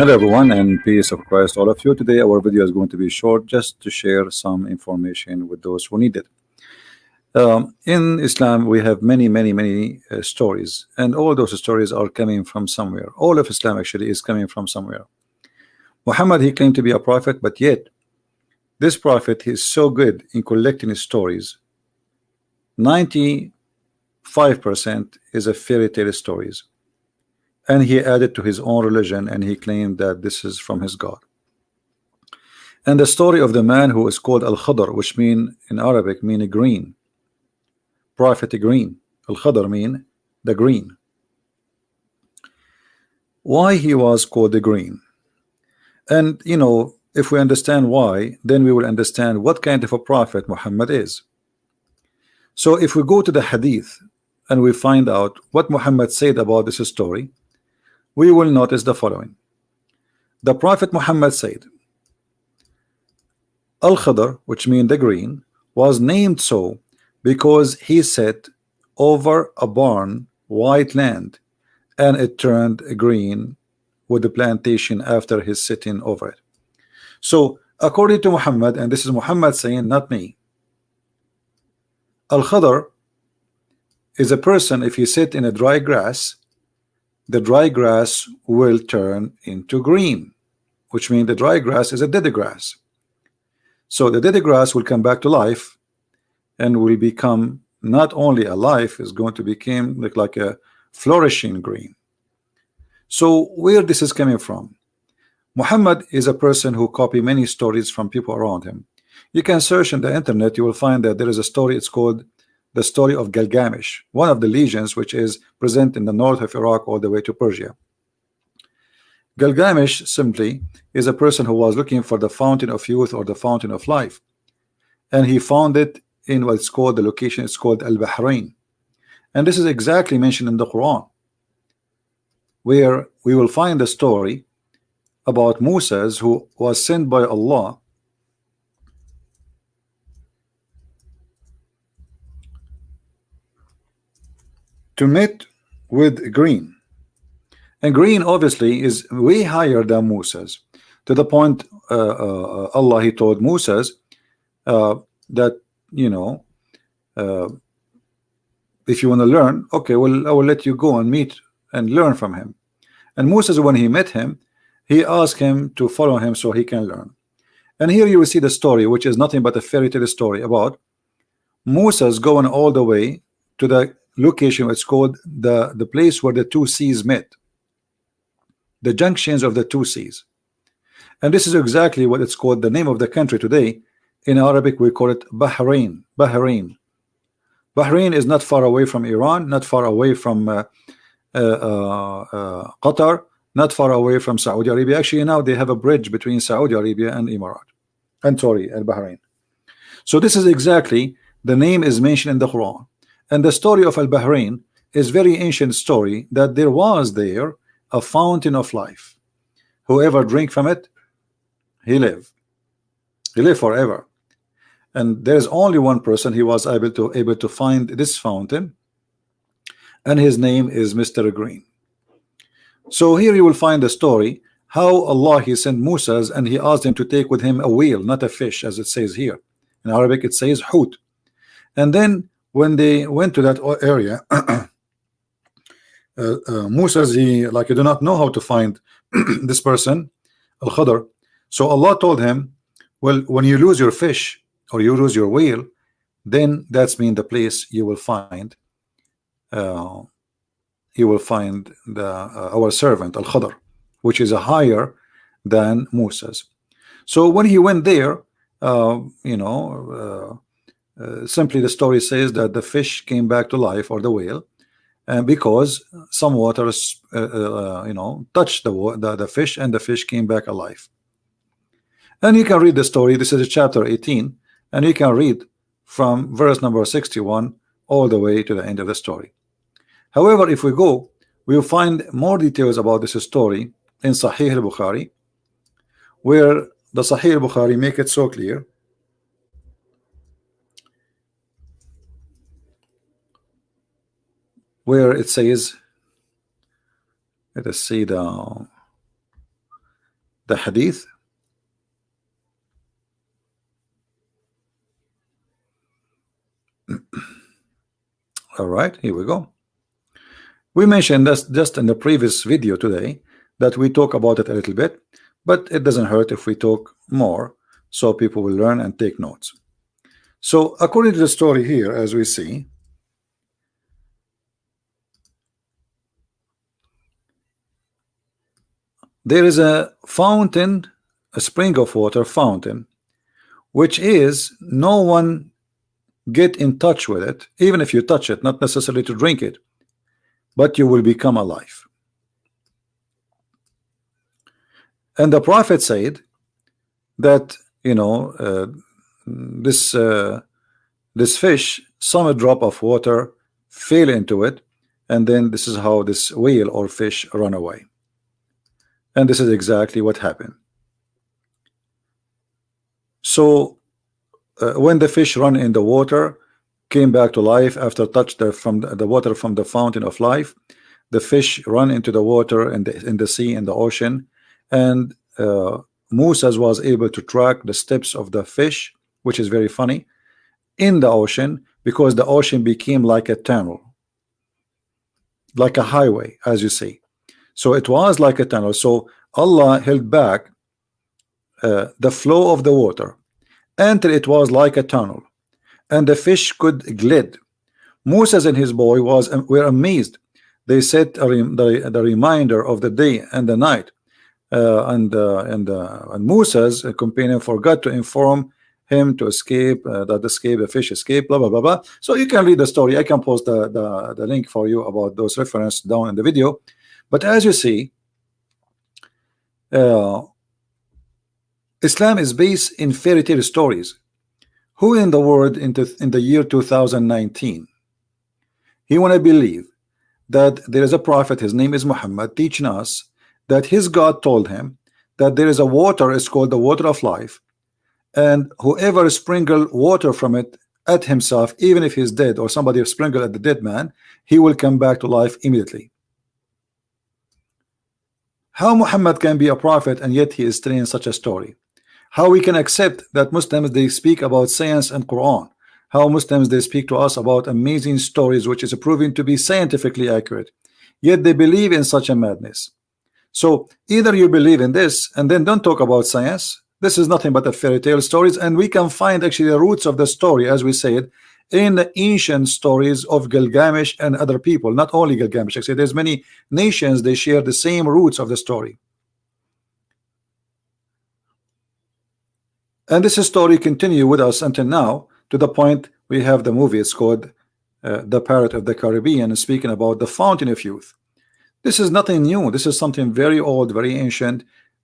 Hello everyone and peace of Christ all of you. Today our video is going to be short just to share some information with those who need it. In Islam we have many stories, and all those stories are coming from somewhere. All of Islam actually is coming from somewhere. Muhammad, he claimed to be a prophet, but yet this prophet is so good in collecting his stories. 95% is a fairy tale stories, and he added to his own religion, and he claimed that this is from his God. And the story of the man who is called Al-Khadr, which mean in Arabic mean green, prophet green. Al-Khadr mean the green. Why he was called the green? And you know, if we understand why, then we will understand what kind of a prophet Muhammad is. So if we go to the Hadith and we find out what Muhammad said about this story, we will notice the following. The Prophet Muhammad said, Al-Khadr, which means the green, was named so because he sat over a barren white land, and it turned green with the plantation after his sitting over it. So according to Muhammad, and this is Muhammad saying, not me, Al-Khadr is a person, if you sit in a dry grass, the dry grass will turn into green, which means the dry grass is a dead grass. So the dead grass will come back to life and will become not only alive, is going to become like a flourishing green. So where this is coming from? Muhammad is a person who copied many stories from people around him. You can search in the internet, you will find that there is a story, it's called the story of Gilgamesh, one of the legions which is present in the north of Iraq all the way to Persia. Gilgamesh simply is a person who was looking for the fountain of youth or the fountain of life, and he found it in what's called, the location it's called Al-Bahrain, and this is exactly mentioned in the Quran, where we will find a story about Moses, who was sent by Allah to meet with green. And green obviously is way higher than Moses, to the point Allah, he told Moses that, you know, if you want to learn, okay, well, I will let you go and meet and learn from him. And Moses, when he met him, he asked him to follow him so he can learn. And here you will see the story, which is nothing but a fairy tale story about Moses going all the way to the location. It's called the place where the two seas met, the junctions of the two seas. And this is exactly what it's called, the name of the country today. In Arabic we call it Bahrain. Bahrain is not far away from Iran, not far away from Qatar, not far away from Saudi Arabia. Actually now they have a bridge between Saudi Arabia and Emirat, and sorry, and Bahrain. So this is exactly, the name is mentioned in the Quran. And the story of Al-Bahrain is very ancient story, that there was there a fountain of life. Whoever drink from it, he live forever. And there's only one person he was able to find this fountain, and his name is Mr. Green. So here you will find the story how Allah, he sent Moses and he asked him to take with him a whale, not a fish, as it says here. In Arabic it says hut. And then when they went to that area, Moses, he do not know how to find this person, Al-Khadr. So Allah told him, well, when you lose your fish or you lose your whale, then that's mean the place you will find the our servant Al-Khadr, which is a higher than Moses. So when he went there, simply the story says that the fish came back to life, or the whale, and because some water touched the fish, and the fish came back alive. And you can read the story. This is chapter 18, and you can read from verse number 61 all the way to the end of the story. However, if we go, we will find more details about this story in Sahih al-Bukhari, where the Sahih al-Bukhari make it so clear where it says, let us see the the Hadith. All right, here we go. We mentioned this just in the previous video today, that we talk about it a little bit, but it doesn't hurt if we talk more, so people will learn and take notes. So according to the story here, as we see, there is a fountain, a spring of water fountain, which is no one get in touch with it, even if you touch it, not necessarily to drink it, but you will become alive. And the Prophet said that, you know, this fish, some drop of water fell into it, and then this is how this whale or fish run away. And this is exactly what happened. So when the fish run in the water, came back to life after touch from the water from the fountain of life, the fish run into the water in the sea, in the ocean, and Moses was able to track the steps of the fish, which is very funny, in the ocean, because the ocean became like a tunnel, like a highway, as you see. So it was like a tunnel. So Allah held back the flow of the water until it was like a tunnel, and the fish could glide. Moses and his boy were amazed. They set the reminder of the day and the night, and Moses, a companion, forgot to inform him to escape, the fish escaped, blah blah blah blah. So you can read the story. I can post the link for you about those references down in the video. But as you see, Islam is based in fairy tale stories. Who in the world in the year 2019 he want to believe that there is a prophet, his name is Muhammad, teaching us that his God told him that there is a water, it's called the water of life, and whoever sprinkle water from it at himself, even if he's dead, or somebody sprinkle at the dead man, he will come back to life immediately? How Muhammad can be a prophet and yet he is telling such a story? How we can accept that Muslims, they speak about science and Quran? How Muslims, they speak to us about amazing stories which is proven to be scientifically accurate, yet they believe in such a madness? So either you believe in this and then don't talk about science. This is nothing but a fairy tale stories, and we can find actually the roots of the story, as we said, in the ancient stories of Gilgamesh and other people. Not only Gilgamesh, actually there's many nations, they share the same roots of the story. And this story continue with us until now, to the point we have the movie. It's called The Pirate of the Caribbean, speaking about the fountain of youth. This is nothing new. This is something very old, very ancient.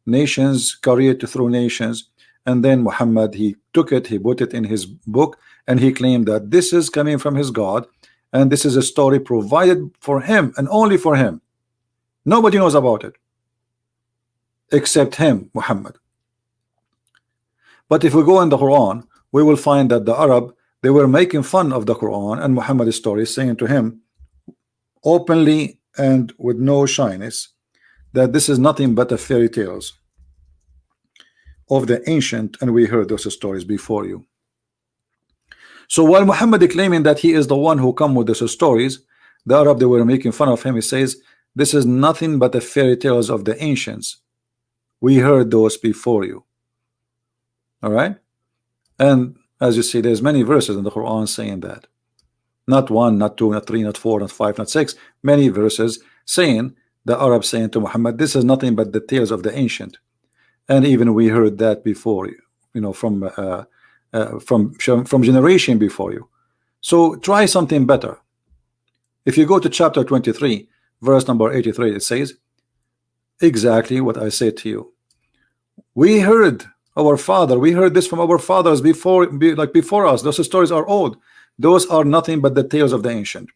Nations carried through nations, and then Muhammad, he took it, he put it in his book, and he claimed that this is coming from his God, and this is a story provided for him and only for him. Nobody knows about it except him, Muhammad. But if we go in the Quran, we will find that the Arab, they were making fun of the Quran and Muhammad's story, saying to him openly and with no shyness that this is nothing but a fairy tales of the ancient, and we heard those stories before you. So while Muhammad claiming that he is the one who come with those stories, the Arab, they were making fun of him. He says this is nothing but the fairy tales of the ancients. We heard those before you. All right, and as you see, there's many verses in the Quran saying that. Not one, not two, not three, not four, not five, not six. Many verses saying, the Arab saying to Muhammad, this is nothing but the tales of the ancient. And even we heard that before you know, from generation before you. So try something better. If you go to chapter 23, verse number 83, it says exactly what I said to you. We heard our father, we heard this from our fathers before us. Those stories are old. Those are nothing but the tales of the ancient.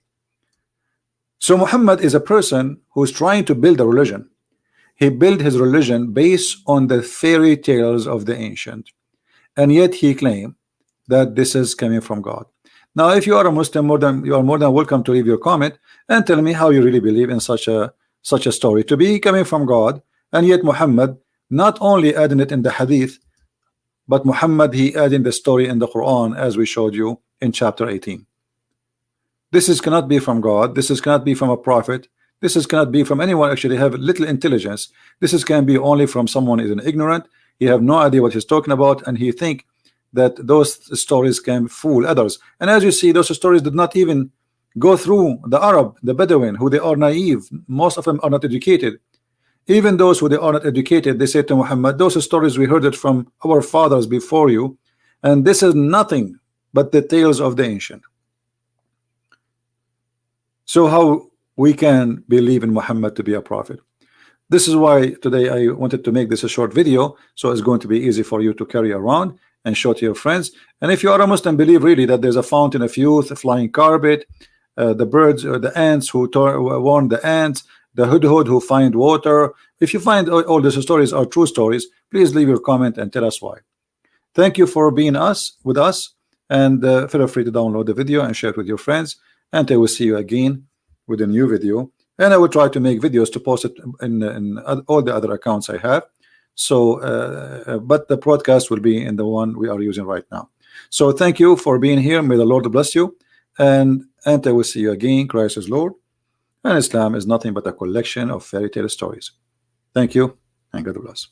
So Muhammad is a person who's trying to build a religion. He built his religion based on the fairy tales of the ancient, and yet he claimed that this is coming from God. Now, if you are a Muslim, you are more than welcome to leave your comment and tell me how you really believe in such a story to be coming from God, and yet Muhammad not only adding it in the Hadith, but Muhammad, he adding the story in the Quran, as we showed you in chapter 18. This is cannot be from God. This is cannot be from a prophet. This is cannot be from anyone actually have little intelligence. This is can be only from someone is an ignorant. He have no idea what he's talking about, and he think that those stories can fool others. And as you see, those stories did not even go through the Arab, the Bedouin, who they are naive. Most of them are not educated. Even those who they are not educated, they say to Muhammad, those stories we heard it from our fathers before you, and this is nothing but the tales of the ancient. So how we can believe in Muhammad to be a prophet? This is why today I wanted to make this a short video, so it's going to be easy for you to carry around and show to your friends. And if you are a Muslim, believe really that there's a fountain of youth, a flying carpet, the birds or the ants who warn the ants, the hudhud who find water. If you find all these stories are true stories, please leave your comment and tell us why. Thank you for being with us, and feel free to download the video and share it with your friends, and I will see you again with a new video. And I will try to make videos to post it in all the other accounts I have. So but the broadcast will be in the one we are using right now. So thank you for being here. May the Lord bless you, and I will see you again. Christ is Lord, and Islam is nothing but a collection of fairy tale stories. Thank you, and God bless.